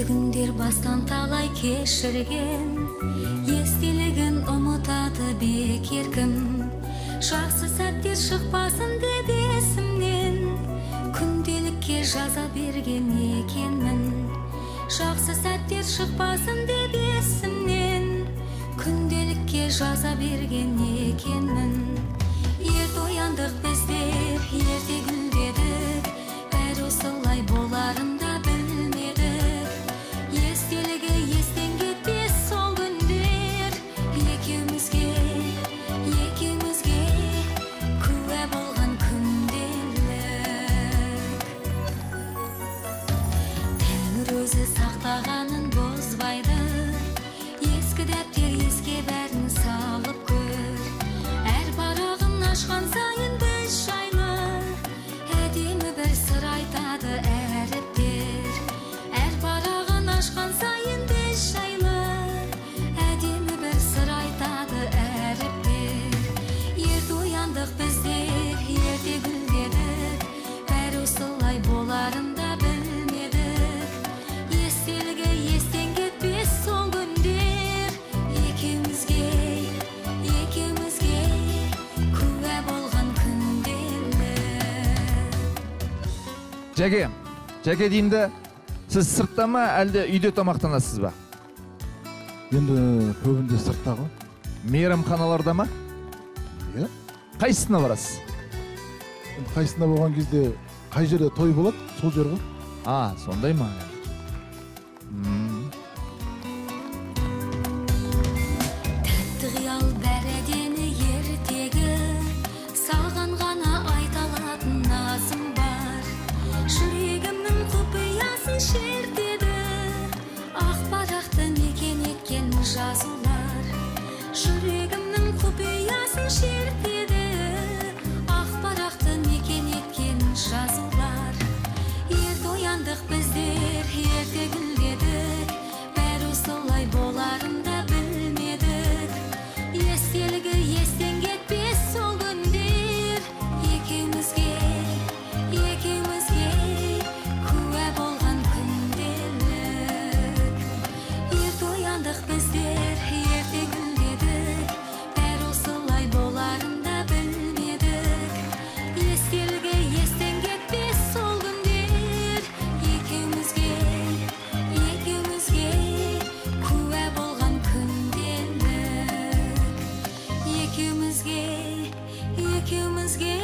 күндер бастан талай кешірген, естелігін ұмытады бекер кім. Жақсы сәттер шықпасын деп есімнен, күнделікке жаза берген екенмін. Жақсы сәттер шықпасын деп есімнен, күнделікке жаза берген екенмін. Ерте ояндық біздер, ерте гүлдедік, бәрі осылай боларын да білмедік. Естелігі естен кетпес сол күндер, екеумізге куә болған күнделік. Тәңір өзі сақтағанын бозбайды, ескі дәптер еске бәрін салып көр. Әр парағын ашқан сайын біз жайлы, әдемі бір сыр айтады әріптер. Әр парағын ашқан сайын біз жайлы, әдемі бір сыр айтады әріптер. Ерте ояндық біздер, ерте гүлдедік, бәрі осылай боларын да білмедік. Естелігі естен кетпес сол күндер, екеумізге куә болған күнделік. Жәке деймді, сіз сыртта ма, әлде үйде тамақтанасыз ба? Енді көбінде сыртта ғой. Мейрамханаларда ма? Иә. Қайсысына барасыз? Қайсысына болған кезде қай жерде той болады, сол жер ғой. Сондай ма? Тәтті қиял бәрі әдемі ертегі, саған ғана айта алатын назым бар. Жүрегімнің құпиясын шертеді, ақ парақты мекен еткен жазулар. Жүрегімнің құпиясын шертеді, ақ парақты мекен еткен жазулар. Ерте ояндық біздер, ерте гүлдедік, бәрі осылай боларын да білмедік. Естелігі естен кетпес сол күндер, екеумізге куә болған күнделік. Ерте ояндық біздер, ерте гүлдедік, бәрі осылай боларын да білмедік. Естелігі естен кетпес сол күндер, екеумізге куә болған күнделік. Екеумізге